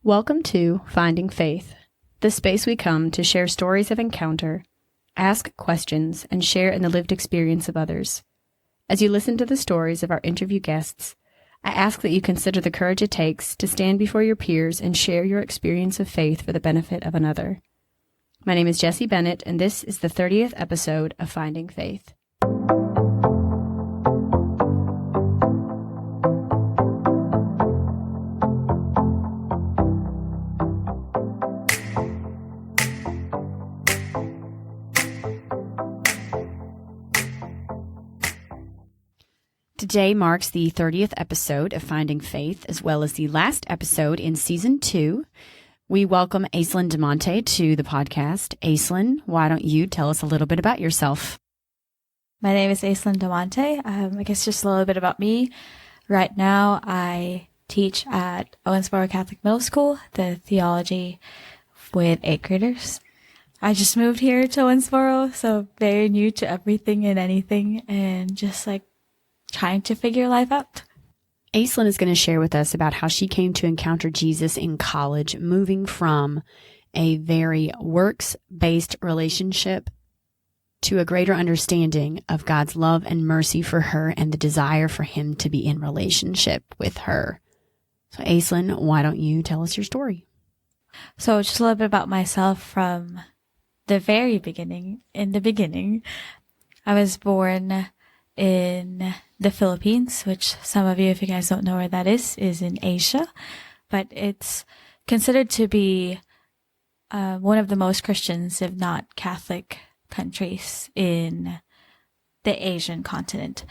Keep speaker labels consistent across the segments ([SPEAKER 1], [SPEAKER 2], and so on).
[SPEAKER 1] Welcome to Finding Faith, the space we come to share stories of encounter, ask questions, and share in the lived experience of others. As you listen to the stories of our interview guests, I ask that you consider the courage it takes to stand before your peers and share your experience of faith for the benefit of another. My name is Jessie Bennett, and this is the 30th episode of Finding Faith. Today marks the 30th episode of Finding Faith, as well as the last episode in Season 2. We welcome Aislinn Domantay to the podcast. Aislinn, why don't you tell us a little bit about yourself?
[SPEAKER 2] My name is Aislinn Domantay. I guess just a little bit about me. Right now, I teach at Owensboro Catholic Middle School, the theology with 8th graders. I just moved here to Owensboro, so very new to everything and anything, and just trying to figure life out.
[SPEAKER 1] Aislinn is going to share with us about how she came to encounter Jesus in college, moving from a very works-based relationship to a greater understanding of God's love and mercy for her and the desire for him to be in relationship with her. So Aislinn, why don't you tell us your story?
[SPEAKER 2] So just a little bit about myself from the very beginning. In the beginning, I was born in the Philippines, which some of you, if you guys don't know where that is in Asia, but it's considered to be one of the most Christians, if not Catholic, countries in the Asian continent.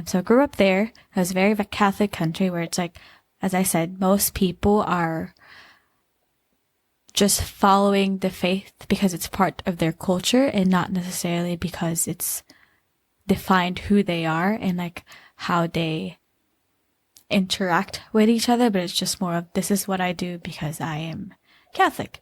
[SPEAKER 2] So I grew up there. It was a very Catholic country where it's as I said, most people are just following the faith because it's part of their culture and not necessarily because it's defined who they are and how they interact with each other, but it's just more of, this is what I do because I am Catholic.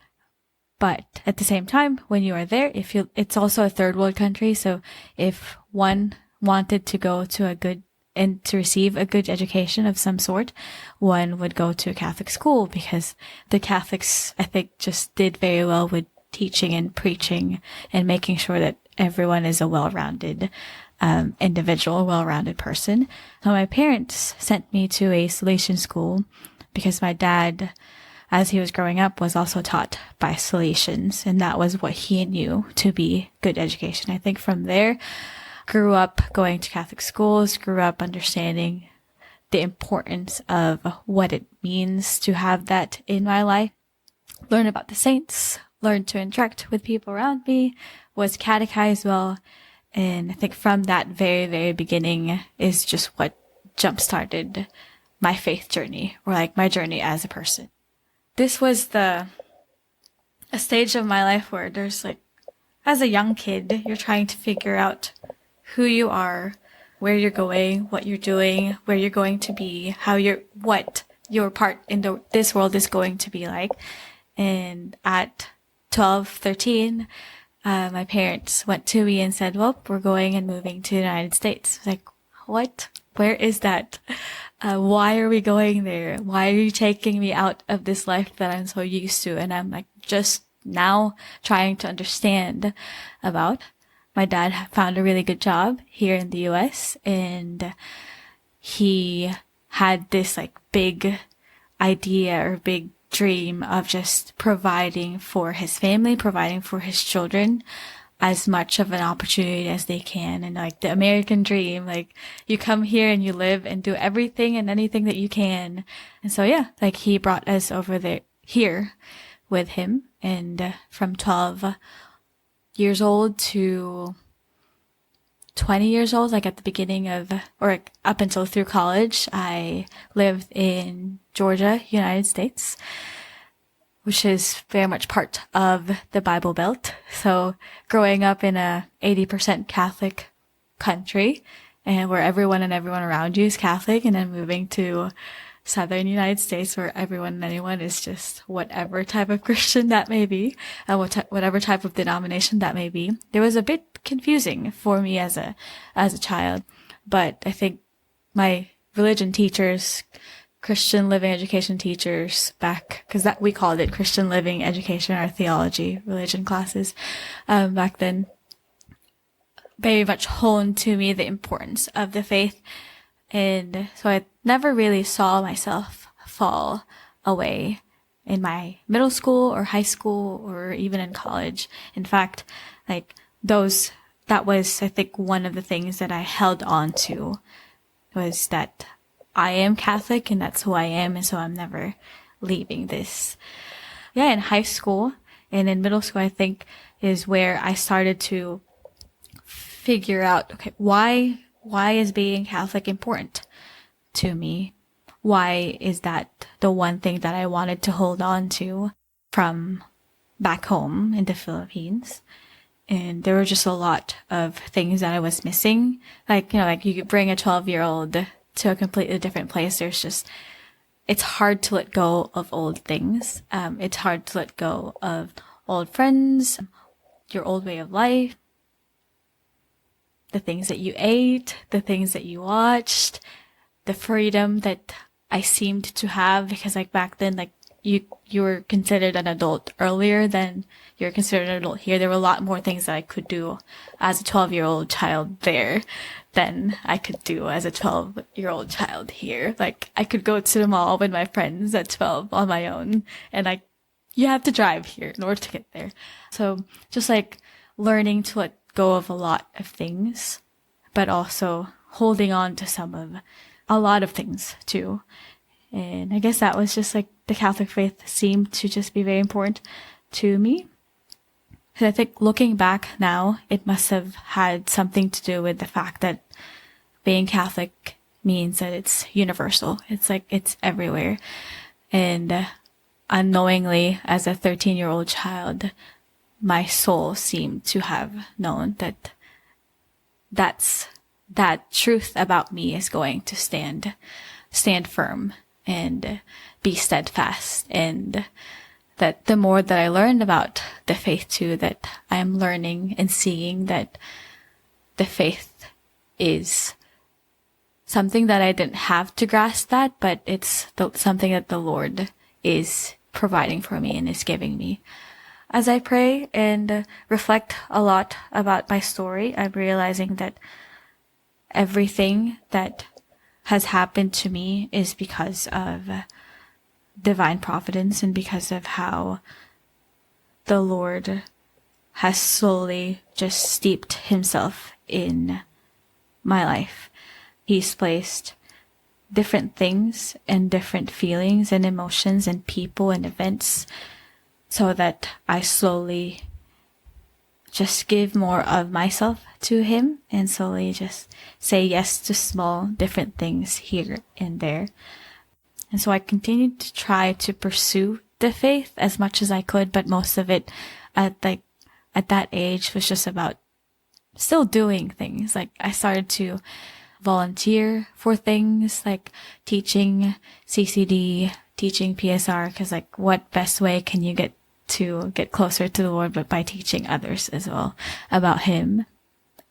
[SPEAKER 2] But at the same time, when you are there, it's also a third world country, so if one wanted to go to and to receive a good education of some sort, one would go to a Catholic school because the Catholics, I think, just did very well with teaching and preaching and making sure that everyone is a well-rounded individual, well-rounded person. So my parents sent me to a Salesian school because my dad, as he was growing up, was also taught by Salesians, and that was what he knew to be good education. I think from there, grew up going to Catholic schools, grew up understanding the importance of what it means to have that in my life, learn about the saints, learned to interact with people around me, was catechized well. And I think from that very, very beginning is just what jump-started my faith journey, or my journey as a person. This was a stage of my life where there's as a young kid, you're trying to figure out who you are, where you're going, what you're doing, where you're going to be, what your part in this world is going to be like. And at 12, 13, my parents went to me and said, well, we're going and moving to the United States. I was what? Where is that? Why are we going there? Why are you taking me out of this life that I'm so used to? And I'm just now trying to understand about. My dad found a really good job here in the U.S. and he had this big idea or big dream of just providing for his family, providing for his children as much of an opportunity as they can. And the American dream, you come here and you live and do everything and anything that you can. And so, yeah, he brought us over here with him. And from 12 years old to 20 years old, at the beginning of, or up until through college, I lived in Georgia, United States, which is very much part of the Bible Belt. So growing up in a 80% Catholic country and where everyone around you is Catholic, and then moving to Southern United States where everyone and anyone is just whatever type of Christian that may be, whatever type of denomination that may be. It was a bit confusing for me as a child, but I think my religion teachers Christian living education teachers back, because that we called it Christian living education, our theology, religion classes, back then, very much honed to me the importance of the faith. And so I never really saw myself fall away in my middle school or high school or even in college. In fact, like that was, I think, one of the things that I held on to, was that I am Catholic and that's who I am. And so I'm never leaving this. Yeah. In high school and in middle school, I think is where I started to figure out, okay, why is being Catholic important to me? Why is that the one thing that I wanted to hold on to from back home in the Philippines? And there were just a lot of things that I was missing. Like, like you could bring a 12-year-old to a completely different place. It's hard to let go of old things. It's hard to let go of old friends, your old way of life, the things that you ate, the things that you watched, the freedom that I seemed to have, because like back then, like you were considered an adult earlier than you're considered an adult here. There were a lot more things that I could do as a 12-year-old child there than I could do as a 12-year-old child here. Like I could go to the mall with my friends at 12 on my own, and you have to drive here in order to get there. So just like learning to let go of a lot of things, but also holding on to a lot of things too. And I guess that was just like the Catholic faith seemed to just be very important to me. And I think looking back now, it must have had something to do with the fact that being Catholic means that it's universal. It's like, it's everywhere. And unknowingly, as a 13-year-old child, my soul seemed to have known that that truth about me is going to stand firm and be steadfast. And that the more that I learned about the faith too, that I'm learning and seeing that the faith is something that I didn't have to grasp that, but it's something that the Lord is providing for me and is giving me. As I pray and reflect a lot about my story, I'm realizing that everything that has happened to me is because of divine providence and because of how the Lord has slowly just steeped himself in my life. He's placed different things and different feelings and emotions and people and events so that I slowly just give more of myself to him and slowly just say yes to small different things here and there. And so I continued to try to pursue the faith as much as I could, but most of it at that age was just about still doing things. Like I started to volunteer for things like teaching CCD, teaching PSR, because like what best way can you get to get closer to the Lord but by teaching others as well about him,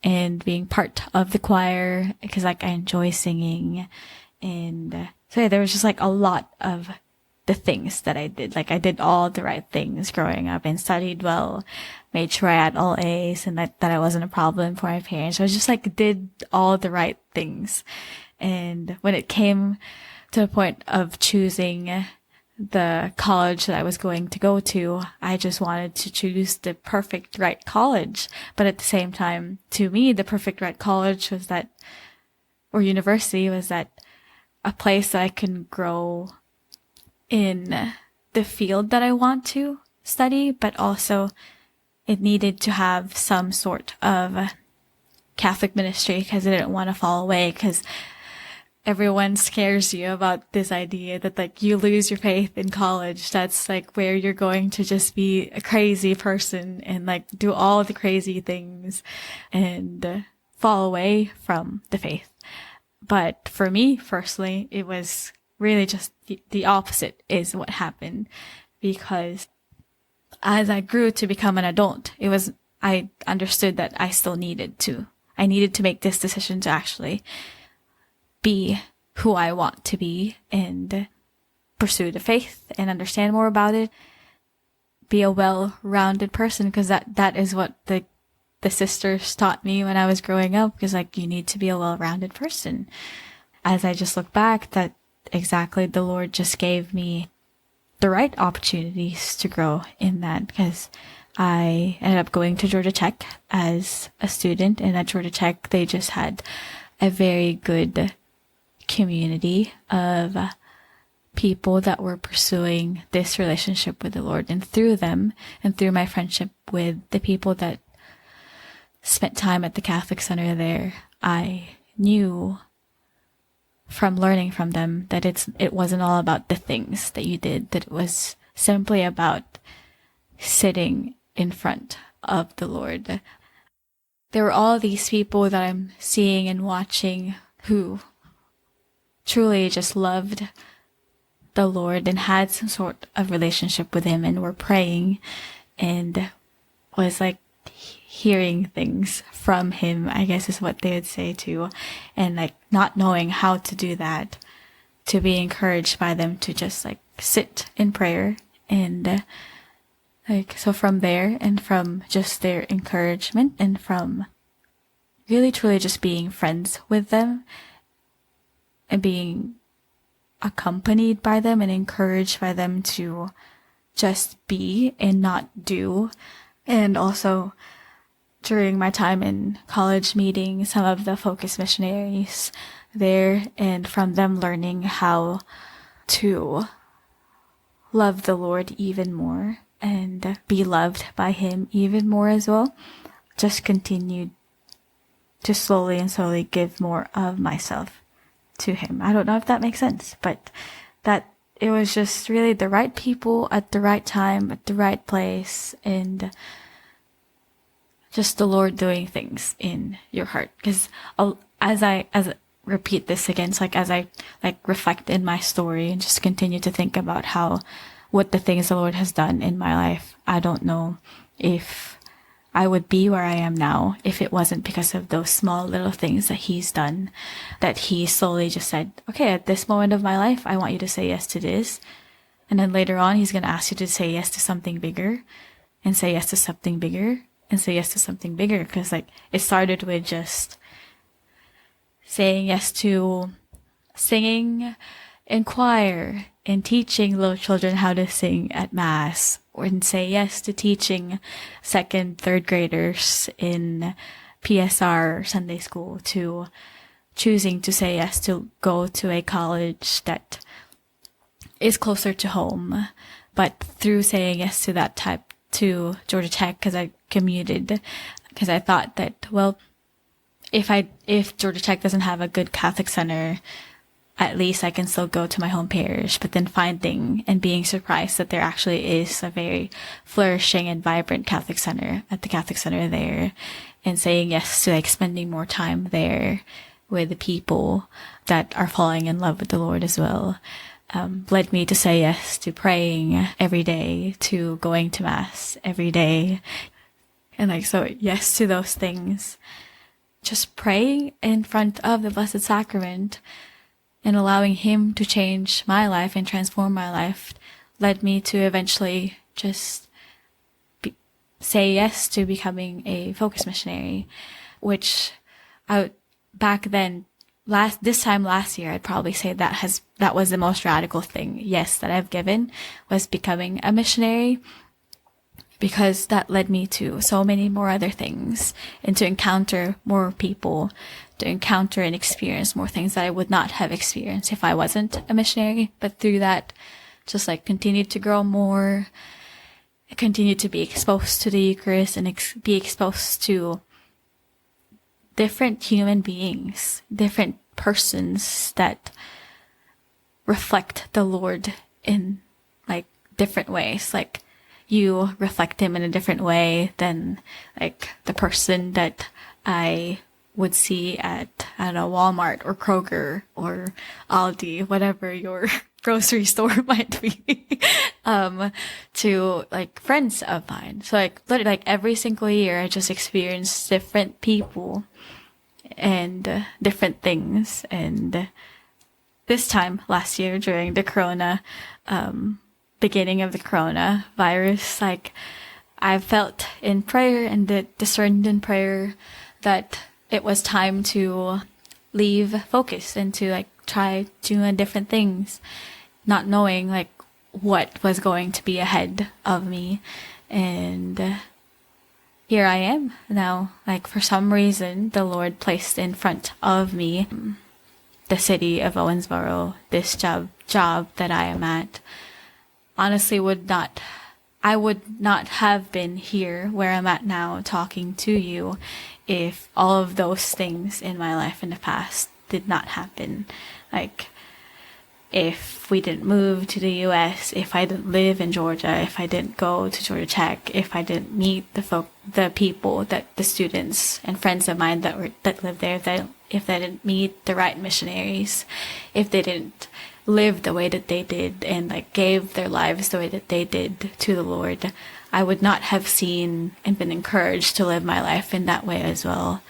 [SPEAKER 2] and being part of the choir because like I enjoy singing. And so yeah, there was just like a lot of the things that I did. Like I did all the right things growing up and studied well, made sure I had all A's and that I wasn't a problem for my parents. I was just like did all the right things. And when it came to the point of choosing the college that I was going to go to, I just wanted to choose the perfect right college. But at the same time, to me, the perfect right college was that, or university was that a place that I can grow in the field that I want to study, but also it needed to have some sort of Catholic ministry because I didn't want to fall away, because everyone scares you about this idea that like you lose your faith in college. That's like where you're going to just be a crazy person and like do all the crazy things and fall away from the faith. But for me personally, it was really just the opposite is what happened, because as I grew to become an adult, I understood that I needed to make this decision to actually be who I want to be and pursue the faith and understand more about it, be a well-rounded person, because that is what the sisters taught me when I was growing up, because like, you need to be a well-rounded person. As I just look back, that exactly the Lord just gave me the right opportunities to grow in that, because I ended up going to Georgia Tech as a student, and at Georgia Tech they just had a very good community of people that were pursuing this relationship with the Lord. And through them, and through my friendship with the people that spent time at the Catholic Center there, I knew from learning from them that it wasn't all about the things that you did, that it was simply about sitting in front of the Lord. There were all these people that I'm seeing and watching who truly just loved the Lord and had some sort of relationship with him and were praying and was like hearing things from him, I guess is what they would say too, and like not knowing how to do that, to be encouraged by them to just like sit in prayer. And like, so from there, and from just their encouragement, and from really truly just being friends with them and being accompanied by them and encouraged by them to just be and not do. And also during my time in college, meeting some of the focus missionaries there, and from them learning how to love the Lord even more and be loved by him even more as well, just continued to slowly and slowly give more of myself to him. I don't know if that makes sense, but that it was just really the right people at the right time, at the right place, and just the Lord doing things in your heart. Because as I repeat this again, it's like as I like reflect in my story and just continue to think about what the things the Lord has done in my life, I don't know if I would be where I am now if it wasn't because of those small little things that he's done, that he slowly just said, okay, at this moment of my life, I want you to say yes to this. And then later on, he's going to ask you to say yes to something bigger, and say yes to something bigger, and say yes to something bigger. Because like, it started with just saying yes to singing in choir and teaching little children how to sing at Mass, or and say yes to teaching second, third graders in PSR Sunday school, to choosing to say yes to go to a college that is closer to home. But through saying yes to that type, to Georgia Tech, because I commuted, because I thought that, well, if Georgia Tech doesn't have a good Catholic center, at least I can still go to my home parish. But then finding and being surprised that there actually is a very flourishing and vibrant Catholic center at the Catholic center there, and saying yes to like spending more time there with the people that are falling in love with the Lord as well, led me to say yes to praying every day, to going to Mass every day. And like, so yes to those things. Just praying in front of the Blessed Sacrament and allowing him to change my life and transform my life led me to eventually just say yes to becoming a focus missionary, which back then, this time last year, I'd probably say that was the most radical thing, yes, that I've given, was becoming a missionary, because that led me to so many more other things, and to encounter more people, to encounter and experience more things that I would not have experienced if I wasn't a missionary. But through that, just like continued to grow more, continued to be exposed to the Eucharist, and be exposed to different human beings, different persons that reflect the Lord in like different ways. Like, you reflect him in a different way than like the person that I would see at, I don't know, Walmart or Kroger or Aldi, whatever your grocery store might be, to like friends of mine. So like literally like every single year I just experience different people and different things, and this time last year during the beginning of the coronavirus, like I felt in prayer and discerned in prayer that it was time to leave focus and to like try doing different things, not knowing like what was going to be ahead of me. And here I am now. Like for some reason, the Lord placed in front of me the city of Owensboro, this job that I am at. Honestly, I would not have been here where I'm at now talking to you if all of those things in my life in the past did not happen. Like, if we didn't move to the U.S., if I didn't live in Georgia, if I didn't go to Georgia Tech, if I didn't meet the people, the students and friends of mine that lived there, if they didn't meet the right missionaries, if they didn't live the way that they did and like gave their lives the way that they did to the Lord, I would not have seen and been encouraged to live my life in that way as well.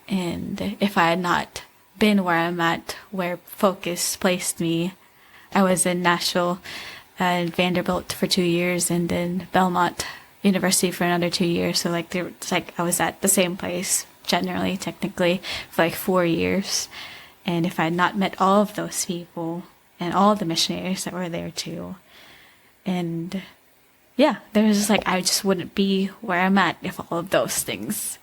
[SPEAKER 2] And if I had not been where I'm at, where focus placed me, I was in Nashville and Vanderbilt for 2 years, and then Belmont University for another 2 years. So like I was at the same place generally, technically, for like 4 years. And if I had not met all of those people and all the missionaries that were there too, and yeah, there was just like, I just wouldn't be where I'm at if all of those things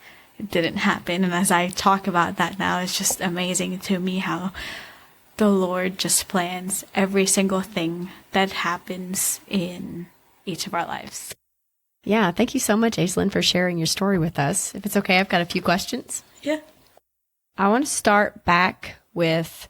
[SPEAKER 2] didn't happen. And as I talk about that now, it's just amazing to me how the Lord just plans every single thing that happens in each of our lives.
[SPEAKER 1] Yeah, thank you so much, Aislinn, for sharing your story with us. If it's okay, I've got a few questions.
[SPEAKER 2] Yeah.
[SPEAKER 1] I want to start back with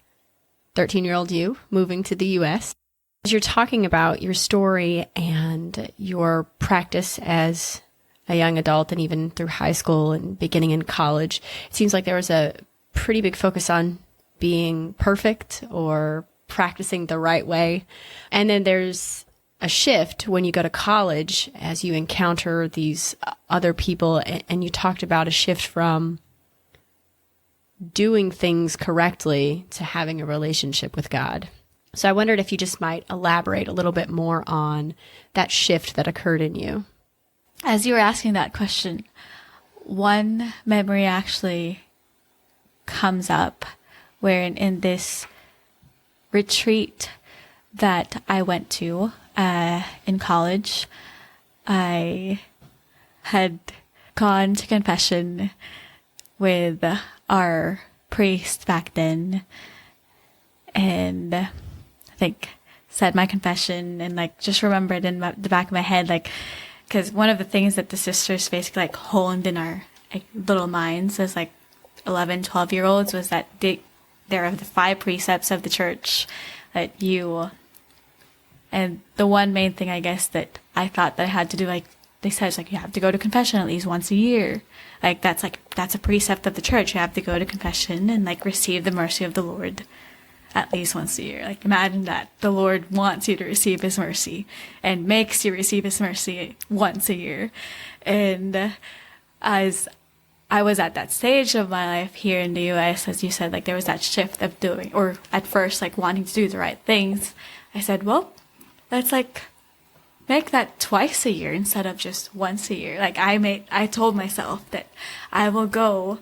[SPEAKER 1] 13-year-old you moving to the U.S. As you're talking about your story and your practice as a young adult and even through high school and beginning in college, it seems like there was a pretty big focus on being perfect or practicing the right way. And then there's a shift when you go to college as you encounter these other people, and you talked about a shift from doing things correctly to having a relationship with God. So I wondered if you just might elaborate a little bit more on that shift that occurred in you.
[SPEAKER 2] As you were asking that question, one memory actually comes up where in this retreat that I went to in college, I had gone to confession with our priest back then, and I think said my confession and like just remembered in the back of my head, like, because one of the things that the sisters basically like honed in our like, little minds as like 11, 12-year-olds was that there are the 5 precepts of the church that and the one main thing I guess that I thought that I had to do, like they said, is like you have to go to confession at least once a year. That's a precept of the church. You have to go to confession and like receive the mercy of the Lord at least once a year. Like imagine that the Lord wants you to receive his mercy and makes you receive his mercy once a year. And as I was at that stage of my life here in the U.S., as you said, like there was that shift of doing, or at first like wanting to do the right things. I said, well, let's like make that twice a year instead of just once a year. Like I told myself that I will go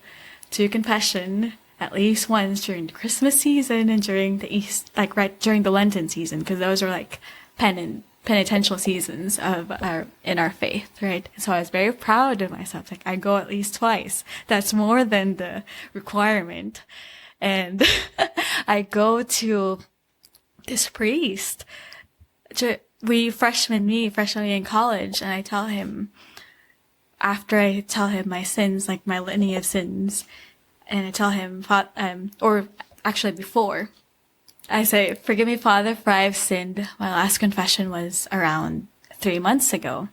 [SPEAKER 2] to confession at least once during the Christmas season and during the during the Lenten season, because those are like penitential seasons in our faith, right? So I was very proud of myself. Like I go at least twice. That's more than the requirement. And I go to this priest, freshman me in college, and I tell him, after I tell him my sins, like my litany of sins, and I tell him, or actually before, I say, forgive me, Father, for I have sinned. My last confession was around 3 months ago.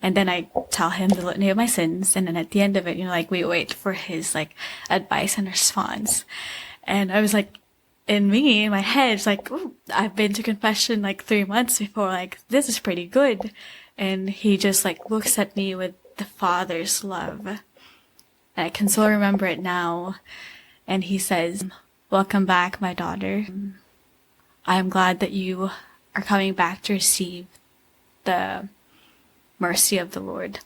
[SPEAKER 2] And then I tell him the litany of my sins, and then at the end of it, like we wait for his like advice and response. And I was like, in my head, it's like, ooh, I've been to confession like 3 months before, like this is pretty good. And he just like looks at me with the Father's love. And I can still remember it now. And he says, welcome back, my daughter. I'm glad that you are coming back to receive the mercy of the Lord.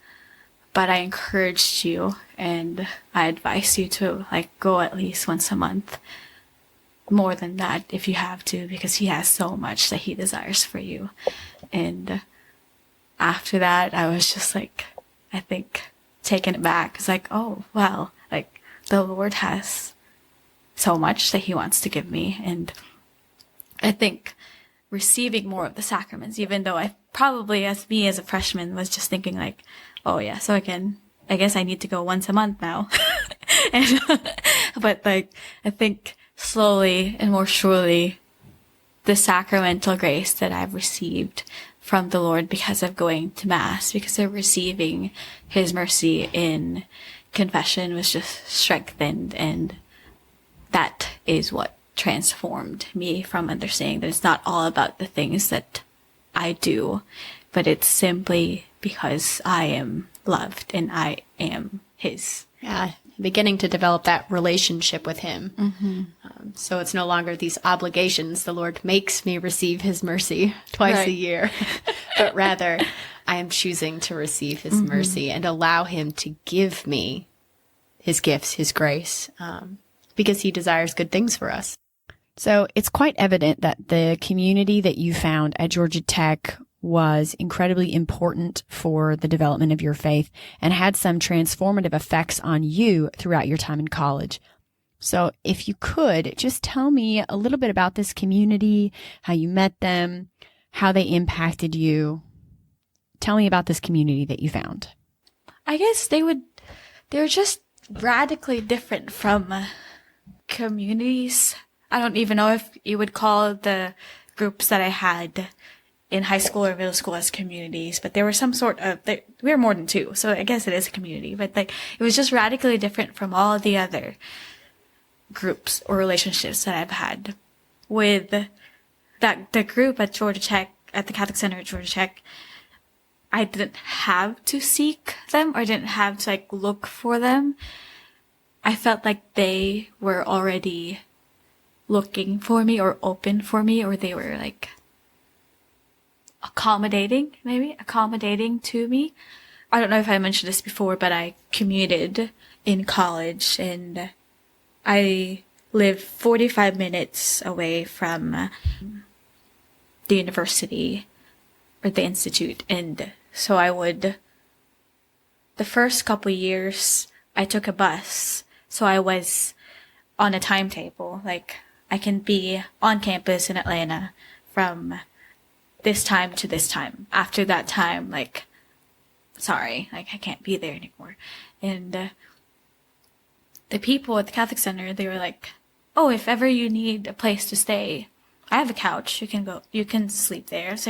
[SPEAKER 2] But I encouraged you and I advise you to go at least once a month. More than that if you have to, because he has so much that he desires for you. And after that, I was just I think taken aback. It's oh, wow, the Lord has so much that he wants to give me. And I think receiving more of the sacraments, even though I probably, as a freshman, was just thinking oh yeah, so I guess I need to go once a month now. And, but I think slowly and more surely, the sacramental grace that I've received from the Lord because of going to Mass, because of receiving his mercy in confession, was just strengthened. And that is what transformed me from understanding that it's not all about the things that I do, but it's simply because I am loved and I am his.
[SPEAKER 1] Yeah, beginning to develop that relationship with him.
[SPEAKER 2] Mm-hmm.
[SPEAKER 1] So it's no longer these obligations. The Lord makes me receive his mercy twice a year, but rather I am choosing to receive his mercy and allow him to give me his gifts, his grace, because he desires good things for us. So it's quite evident that the community that you found at Georgia Tech was incredibly important for the development of your faith and had some transformative effects on you throughout your time in college. So if you could just tell me a little bit about this community, how you met them, how they impacted you. Tell me about this community that you found.
[SPEAKER 2] I guess they were just radically different from communities. I don't even know if you would call the groups that I had in high school or middle school as communities, but there was some sort of, we were more than two, so I guess it is a community, but it was just radically different from all the other groups or relationships that I've had. With the group at Georgia Tech, at the Catholic Center at Georgia Tech, I didn't have to seek them or didn't have to look for them. I felt like they were already looking for me or open for me, or they were accommodating to me. I don't know if I mentioned this before, but I commuted in college and I live 45 minutes away from the university or the institute. And so the first couple years, I took a bus. So I was on a timetable. I can be on campus in Atlanta from this time to this time. After that time, sorry, I can't be there anymore. And the people at the Catholic Center, they were oh, if ever you need a place to stay, I have a couch. You can sleep there. It's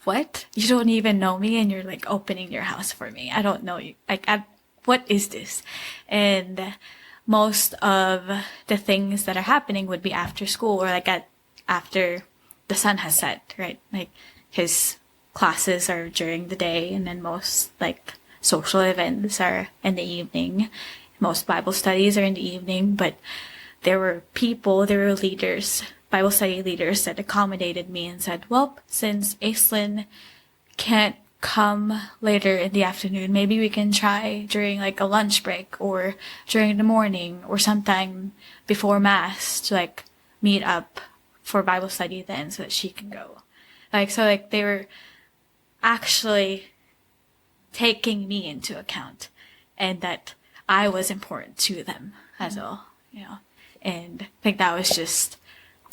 [SPEAKER 2] what? You don't even know me and you're opening your house for me. I don't know you. What is this? And most of the things that are happening would be after school or after the sun has set, right? His classes are during the day, and then most social events are in the evening. Most Bible studies are in the evening, but there were leaders, Bible study leaders that accommodated me and said, well, since Aislinn can't come later in the afternoon, maybe we can try during a lunch break or during the morning or sometime before Mass to meet up for Bible study then so that she can go. They were actually taking me into account and that I was important to them as well, And I think that was just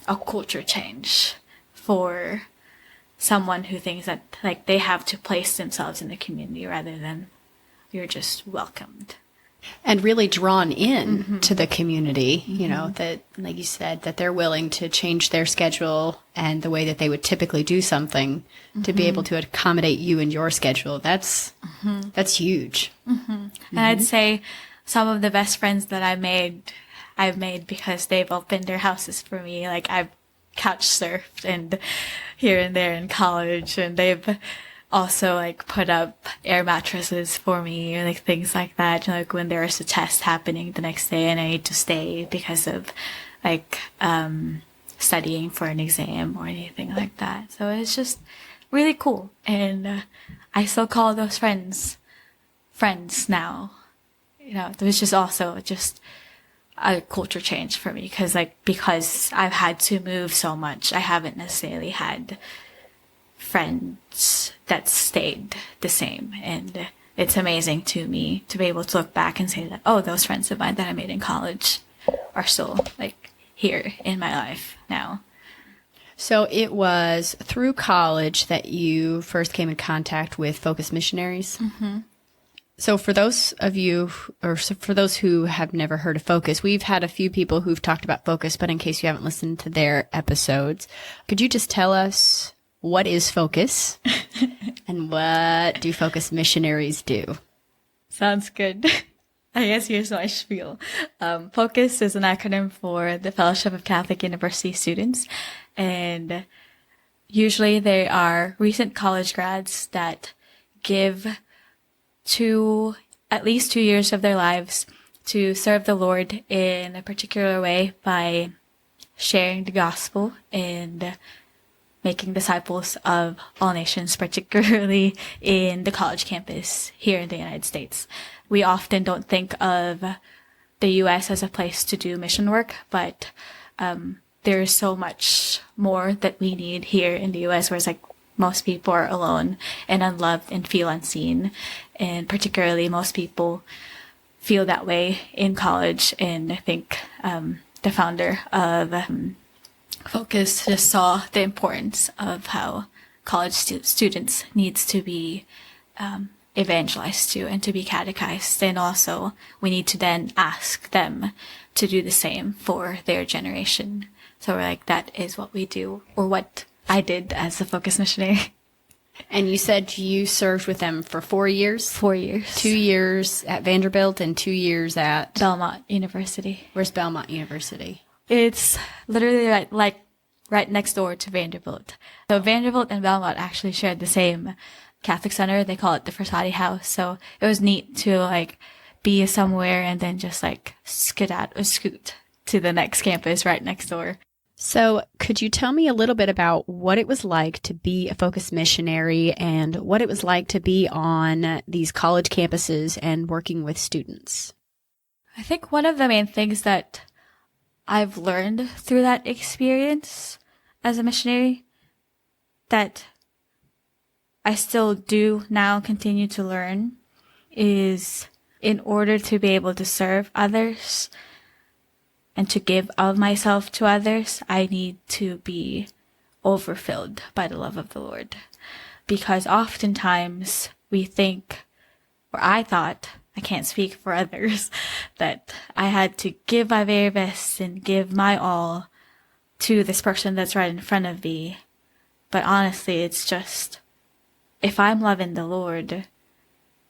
[SPEAKER 2] a culture change for someone who thinks that they have to place themselves in the community rather than you're just welcomed.
[SPEAKER 1] And really drawn in to the community, that, like you said, that they're willing to change their schedule and the way that they would typically do something to be able to accommodate you and your schedule. That's huge.
[SPEAKER 2] And I'd say some of the best friends that I've made because they've opened their houses for me. I've couch surfed and here and there in college, and they've also put up air mattresses for me or things like that. When there's a test happening the next day and I need to stay because of studying for an exam or anything like that. So it's just really cool. And I still call those friends now. It was just also just a culture change for me because I've had to move so much, I haven't necessarily had friends that stayed the same. And it's amazing to me to be able to look back and say that, oh, those friends of mine that I made in college are still here in my life now.
[SPEAKER 1] So it was through college that you first came in contact with Focus missionaries? Mm-hmm. So for those of you, or for those who have never heard of Focus, we've had a few people who've talked about Focus, but in case you haven't listened to their episodes, could you just tell us what is Focus and what do Focus missionaries do?
[SPEAKER 2] Sounds good. I guess here's my spiel. Focus is an acronym for the Fellowship of Catholic University Students, and usually they are recent college grads that give at least 2 years of their lives to serve the Lord in a particular way by sharing the gospel and making disciples of all nations, particularly in the college campus here in the United States. We often don't think of the U.S. as a place to do mission work, but there is so much more that we need here in the U.S., where it's most people are alone and unloved and feel unseen. And particularly most people feel that way in college. And I think the founder of Focus just saw the importance of how college students needs to be evangelized to and to be catechized. And also we need to then ask them to do the same for their generation. So we're that is what we do, or what I did as a Focus missionary.
[SPEAKER 1] And you said you served with them for 4 years?
[SPEAKER 2] 4 years.
[SPEAKER 1] 2 years at Vanderbilt and 2 years at
[SPEAKER 2] Belmont University.
[SPEAKER 1] Where's Belmont University?
[SPEAKER 2] It's literally right next door to Vanderbilt. So Vanderbilt and Belmont actually shared the same Catholic center. They call it the Frassati House. So it was neat to be somewhere and then just scoot to the next campus right next door.
[SPEAKER 1] So could you tell me a little bit about what it was like to be a Focus missionary and what it was like to be on these college campuses and working with students?
[SPEAKER 2] I think one of the main things that I've learned through that experience as a missionary, that I still do now continue to learn, is in order to be able to serve others and to give of myself to others, I need to be overfilled by the love of the Lord. Because oftentimes we think, or I thought, I can't speak for others, that I had to give my very best and give my all to this person that's right in front of me. But honestly, it's just, if I'm loving the Lord,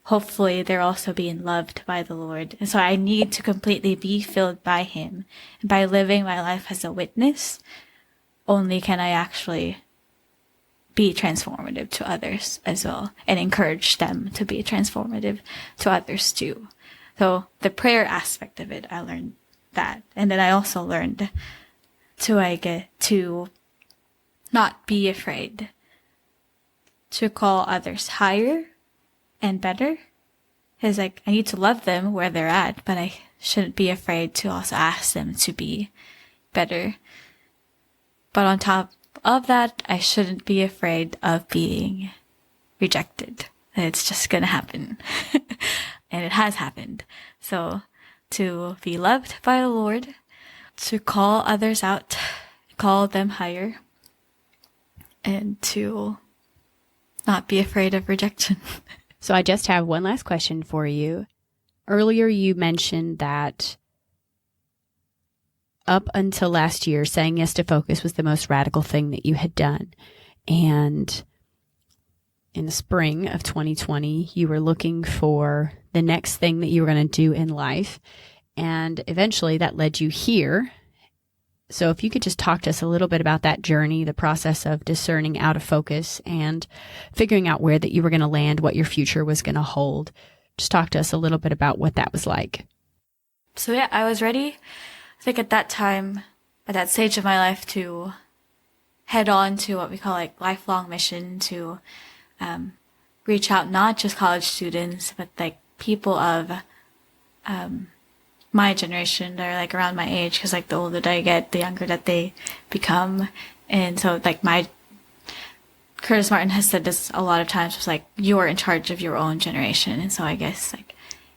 [SPEAKER 2] hopefully they're also being loved by the Lord. And so I need to completely be filled by Him. And by living my life as a witness, only can I actually be transformative to others as well, and encourage them to be transformative to others too. So the prayer aspect of it, I learned that. And then I also learned to not be afraid to call others higher and better. Because I need to love them where they're at, but I shouldn't be afraid to also ask them to be better. But on top of that, I shouldn't be afraid of being rejected. It's just gonna happen. And it has happened. So to be loved by the Lord, to call others out, call them higher, and to not be afraid of rejection.
[SPEAKER 1] So I just have one last question for you. Earlier you mentioned that up until last year, saying yes to Focus was the most radical thing that you had done. And in the spring of 2020, you were looking for the next thing that you were going to do in life. And eventually that led you here. So if you could just talk to us a little bit about that journey, the process of discerning out of Focus and figuring out where that you were going to land, what your future was going to hold. Just talk to us a little bit about what that was like.
[SPEAKER 2] So yeah, I was ready. I think at that time, at that stage of my life to head on to what we call like lifelong mission, to reach out not just college students, but like people of my generation that are like around my age, because like the older that I get, the younger that they become. And so like Curtis Martin has said this a lot of times, was like, you're in charge of your own generation. And so I guess like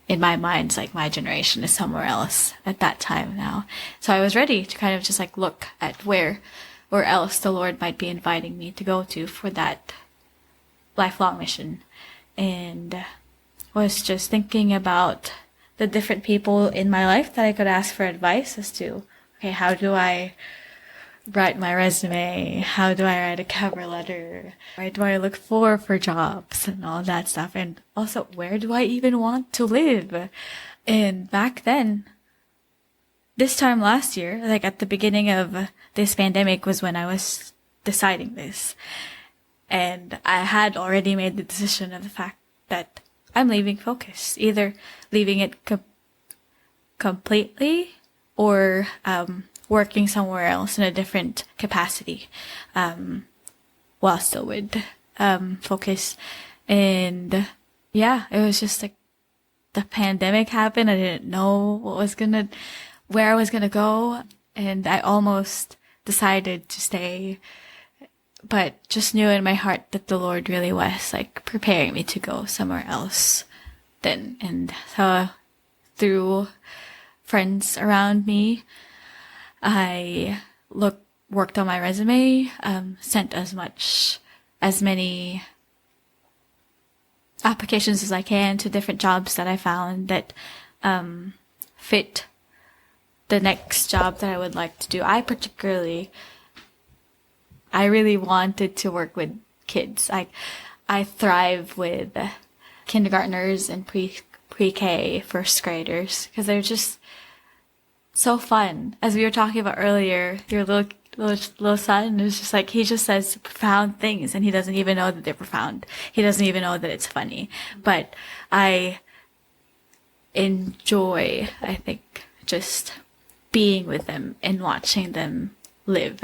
[SPEAKER 2] in my mind, it's like my generation is somewhere else at that time now. So I was ready to kind of just like look at where else the Lord might be inviting me to go to for that lifelong mission. And was just thinking about the different people in my life that I could ask for advice as to, okay, how do I write my resume? How do I write a cover letter? Where do I look for jobs and all that stuff? And also, where do I even want to live? And back then, this time last year, like at the beginning of this pandemic, was when I was deciding this. And I had already made the decision of the fact that I'm leaving Focus, either leaving it completely or working somewhere else in a different capacity, while still with Focus. And yeah, it was just like the pandemic happened. I didn't know where I was gonna go, and I almost decided to stay, but just knew in my heart that the Lord really was like preparing me to go somewhere else then. And so through friends around me, I worked on my resume, sent as many applications as I can to different jobs that I found that fit the next job that I would like to do. I really wanted to work with kids. I thrive with kindergartners and pre-K first graders, because they're just so fun. As we were talking about earlier, your little son is just like, he just says profound things and he doesn't even know that they're profound. He doesn't even know that it's funny. But I enjoy, I think, just being with them and watching them live.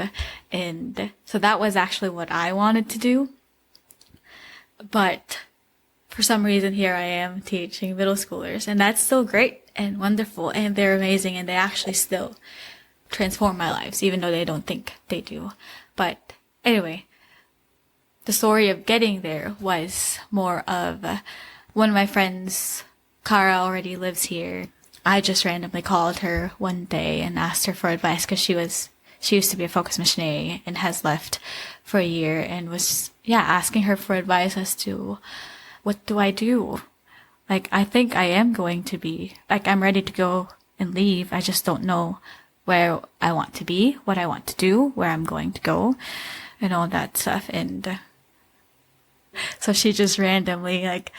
[SPEAKER 2] And so that was actually what I wanted to do. But for some reason, here I am teaching middle schoolers, and that's still great and wonderful, and they're amazing, and they actually still transform my lives, even though they don't think they do. But anyway, the story of getting there was more of one of my friends, Cara, already lives here. I just randomly called her one day and asked her for advice, because she used to be a Focus missionary and has left for a year, and was, asking her for advice as to what do I do? Like, I think I am going to be, like, I'm ready to go and leave. I just don't know where I want to be, what I want to do, where I'm going to go, and all that stuff. And so she just randomly, like,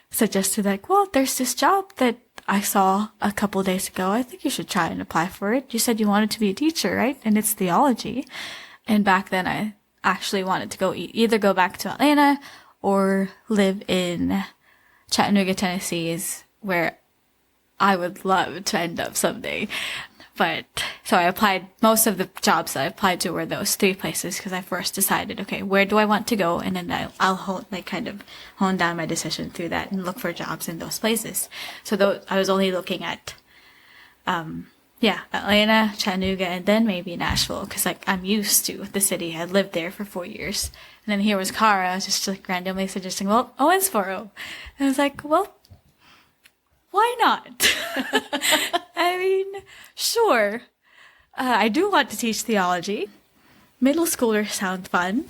[SPEAKER 2] suggested, like, well, there's this job that I saw a couple days ago. I think you should try and apply for it. You said you wanted to be a teacher, right? And it's theology. And back then I actually wanted to either go back to Atlanta or live in Chattanooga, Tennessee, is where I would love to end up someday. But so I applied, most of the jobs that I applied to were those three places, because I first decided, okay, where do I want to go? And then I'll hone down my decision through that and look for jobs in those places. So I was only looking at, Atlanta, Chattanooga, and then maybe Nashville, because like I'm used to the city. I lived there for 4 years. And then here was Cara just like randomly suggesting, well, Owensboro. And I was like, well, why not? I mean, sure. I do want to teach theology. Middle schoolers sound fun.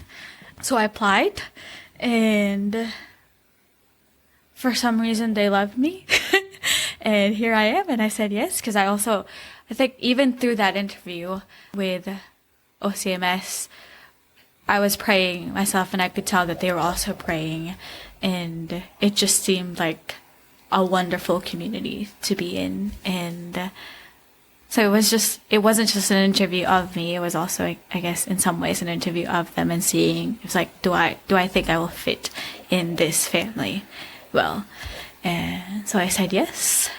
[SPEAKER 2] So I applied, and for some reason they loved me. And here I am, and I said yes, because I think even through that interview with OCMS, I was praying myself, and I could tell that they were also praying, and it just seemed like a wonderful community to be in. And so it wasn't just an interview of me, it was also, I guess, in some ways an interview of them, and seeing, it's like, do I think I will fit in this family well? And so I said yes.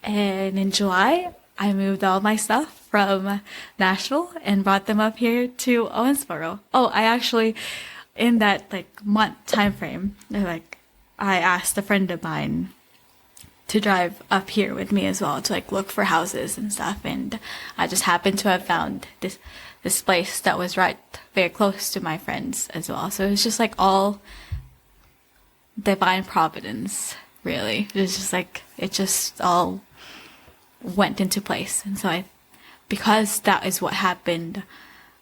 [SPEAKER 2] And in July, I moved all my stuff from Nashville and brought them up here to Owensboro. Oh, I actually, in that month time frame, I asked a friend of mine to drive up here with me as well to look for houses and stuff, and I just happened to have found this place that was right very close to my friends as well. So it was just all divine providence, really. It was just it just all went into place. And so because that is what happened,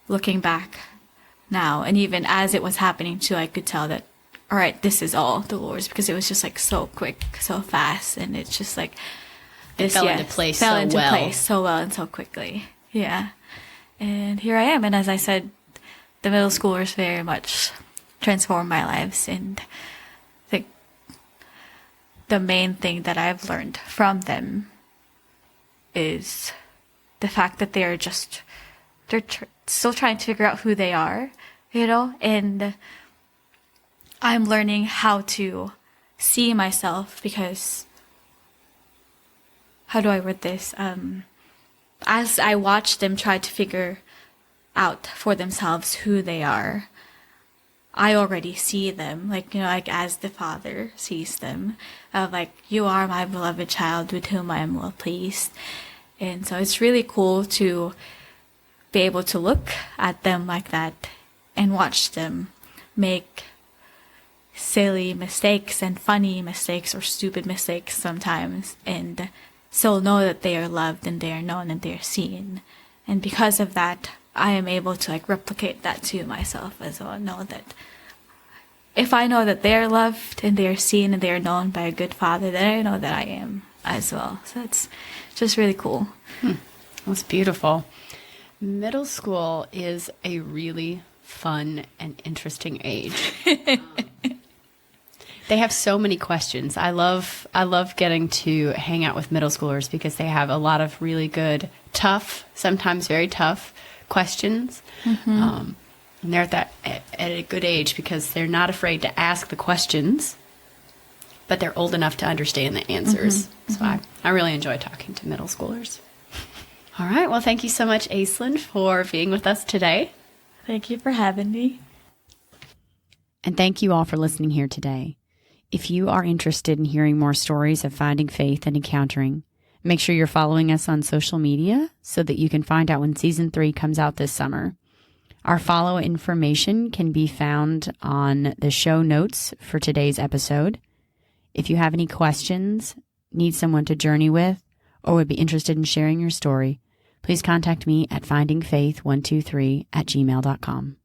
[SPEAKER 2] looking back now, and even as it was happening too, I could tell that, all right, this is all the Lord's, because it was just so quick, so fast, and it's just
[SPEAKER 1] it fell into place so
[SPEAKER 2] well and so quickly. Yeah. And here I am. And as I said, the middle schoolers very much transformed my lives. And the main thing that I've learned from them is the fact that they're still trying to figure out who they are, and I'm learning how to see myself, because how do I word this? As I watch them try to figure out for themselves who they are, I already see them, as the Father sees them, of you are my beloved child with whom I am well pleased. And so it's really cool to be able to look at them like that and watch them make silly mistakes and funny mistakes or stupid mistakes sometimes, and still know that they are loved and they are known and they are seen. And because of that, I am able to replicate that to myself as well. Know that if I know that they are loved and they are seen and they are known by a good Father, then I know that I am as well. So it's just really cool.
[SPEAKER 1] That's beautiful. Middle school is a really fun and interesting age. They have so many questions. I love getting to hang out with middle schoolers because they have a lot of really good, tough, sometimes very tough questions. And they're at a good age because they're not afraid to ask the questions, but they're old enough to understand the answers. So I really enjoy talking to middle schoolers. All right. Well, thank you so much, Aislinn, for being with us today.
[SPEAKER 2] Thank you for having me.
[SPEAKER 1] And thank you all for listening here today. If you are interested in hearing more stories of finding faith and encountering, make sure you're following us on social media so that you can find out when Season 3 comes out this summer. Our follow information can be found on the show notes for today's episode. If you have any questions, need someone to journey with, or would be interested in sharing your story, please contact me at findingfaith123@gmail.com.